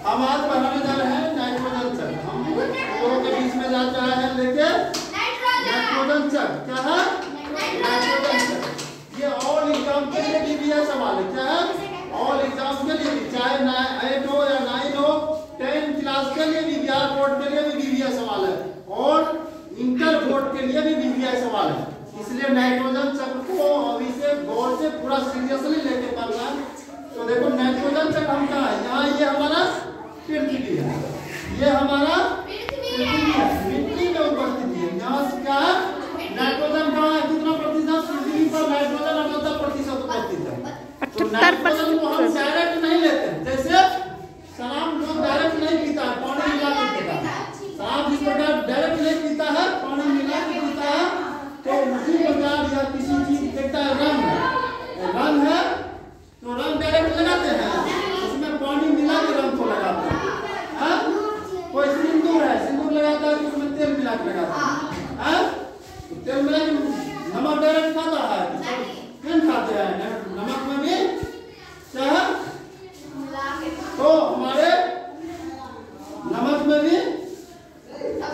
हम आज पढ़ाने जा रहे हैं नाइट्रोजन चक। हम लोगों के बीच में जाता है लेके नाइट्रोजन चक। क्या है नाइट्रोजन चक? ये ऑल एग्जाम के लिए भी यह सवाल है। क्या है ऑल एग्जाम के लिए भी, चाहे 8 हो या 9 हो, 10 क्लास के लिए भी, बिहार बोर्ड के लिए भी बीबीआई सवाल है और इंटर बोर्ड के लिए भी बीबीआई सवाल है। इसलिए नाइट्रोजन चक्र को अभी से गौर से पूरा सीरियसली लेके पढ़ना है। तो देखो नाइट्रोजन चक्र हम कहाँ है, यहाँ ये हमारा पृथ्वी है, ये हमारा पृथ्वी है, मिट्टी में उपस्थित है। यहाँ से क्या है नाइट्रोजन कहाँ है, कितना प्रतिशत? पृथ्वी पर नाइट्रोजन 78% उपस्थित है। तो नाइट्रोजन को हम डायरेक्ट नहीं लेते हैं, जैसे शराब लोग डायरेक्ट नहीं पीता है, पानी मिला के पीता है। शराब जिस प्रकार डायरेक्ट नहीं पीता है, पानी मिला के पीता है, तो उसी प्रकार या किसी चीज देखता है रंग है तो रंग डायरेक्ट लगाते हैं, उसमें पानी मिला के रंग को लगाते हैं। कोई सिंदूर है, सिंदूर लगाता है तो उसमें तेल मिला के लगाता है। तो तेल मिला के नमक डायरेक्ट खाता है, क्यों खाते हैं? नमक में भी शहद, तो हमारे नमक में भी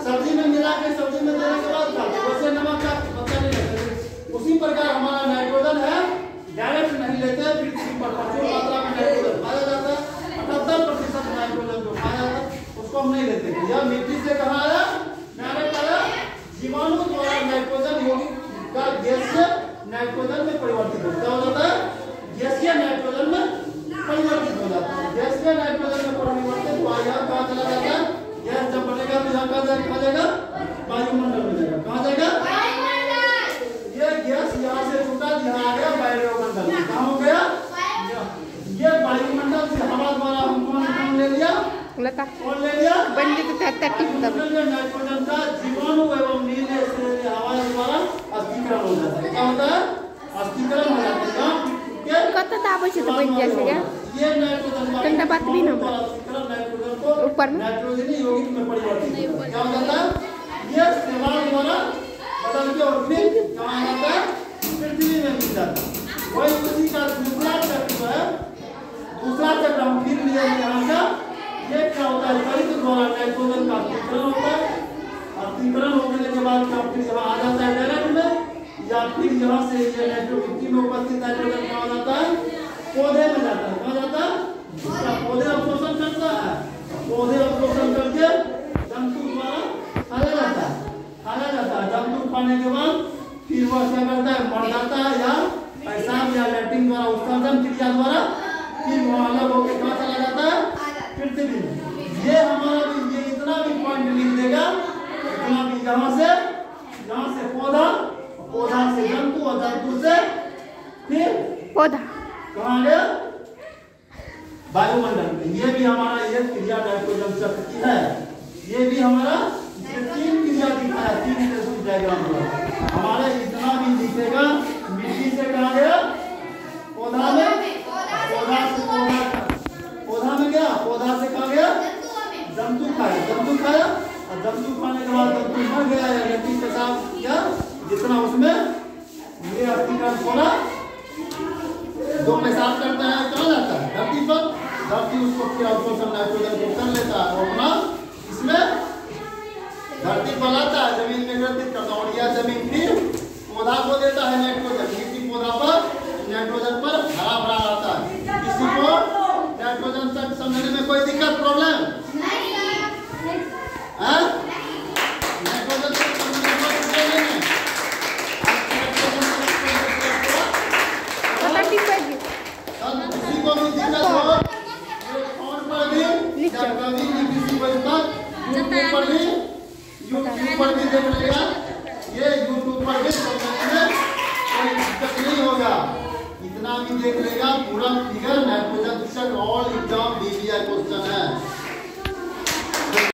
सब्जी में मिला के सब्जी में देने के बाद खाते हैं, वैसे नमक का पता नहीं लगता। उसी प्रकार हमारा नाइट्रोजन है, डायरेक्ट नहीं लेते, पृथ्वी पर प्रचुर मात्रा में नाइट्रोजन पाया जाता है। 78% नाइट्रोजन जो पाया जाता है उसको हम नहीं लेते। यह मिट्टी से कहाँ आया? डायरेक्ट आया, जीवाणु द्वारा नाइट्रोजन यौगिक का गैसीय नाइट्रोजन में परिवर्तित हो जाता है, गैसीय नाइट्रोजन में परिवर्तित हो जाता है। गैसीय नाइट्रोजन में परिवर्तित हुआ यह कहाँ चला जाता है? गैस जब बनेगा तो यहाँ कहाँ जाएगा? वायुमंडल में जाएगा। कहाँ जाएगा? ये गैस यहाँ से छूटा, यहाँ आ गया वायुमंडल में। कहाँ हो गया? ये वायुमंडल से हवा द्वारा हम ले लिया, कौन ले लिया? नाइट्रोजन का जीवाणु एवं नीले से हवा द्वारा अस्थिकरण हो जाता है। क्या होता है? अस्थिकरण हो जाता है। ये नाइट्रोजन ऊपर नाइट्रोजन यौगिक में परिवर्तित होता है। क्या हो जाता है? ये शैवाल द्वारा बदल के और फिर कहाँ जाता है? पृथ्वी में मिल जाता है। वही उसी का दूसरा चक्र है, दूसरा चक्र हम फिर लिए यहाँ का। ये क्या होता है? परित द्वारा नाइट्रोजन का अस्थिकरण होता है। अस्थिकरण होने के बाद क्या फिर यहाँ आ जाता है डायरेक्ट में, या फिर यहाँ से ये नाइट्रोजन में उपस्थित नाइट्रोजन कहाँ जाता है? पौधे में जाता है। कहाँ जाता है? उसका पौधे अवशोषण करता है, पौधे अवशोषण करके जंतु द्वारा खाया जाता है। खाया जाता है, जंतु खाने के बाद फिर वह क्या करता है? मर जाता है, या पेशाब या लैट्रिन द्वारा उत्सर्जन क्रिया द्वारा फिर वह अलग होकर कहाँ चला जाता है? पृथ्वी में। ये हमारा भी, ये इतना भी पॉइंट लिख देगा, इतना भी यहाँ से पौधा, पौधा से जंतु और जंतु से फिर पौधा कहाँ गया? वायुमंडल में। ये भी हमारा ये क्रिया नाइट्रोजन चक्र की है। ये भी हमारा 3 क्रिया दिखाया, 3 स्टेशन डायग्राम पर हमारे इतना भी दिखेगा। मिट्टी से कहाँ गया? पौधा में, पौधा से पौधा में गया, पौधा से कहाँ गया? जंतु खाया, जंतु खाया, और जंतु खाने के बाद जंतु मर गया या लड़की के साथ किया, जितना उसमें ये अस्थिकरण थोड़ा जो पेशाब करता है कहाँ जाता है? धरती पर। धरती उसको फिर अवशोषण नाइट्रोजन को कर लेता है और अपना इसमें धरती पर लाता है, जमीन में ग्रथित करता है, और यह जमीन फिर पौधा को देता है नाइट्रोजन। किसी पौधा पर नाइट्रोजन पर हरा भरा रहता है। किसी को नाइट्रोजन तक समझने में कोई दिक्कत प्रॉब्लम नहीं है? नाइट्रोजन तक समझने में कोई दिक्कत नहीं है। किसी को भी दिक्कत हो फोन पर भी, या कभी भी किसी वजह पर यूट्यूब पर भी देख लेगा। ये यूट्यूब पर भी समझने में कोई दिक्कत नहीं होगा, इतना भी देख लेगा। पूरा फिगर नाइट्रोजन चक्र ऑल एग्जाम बीबीआई क्वेश्चन है।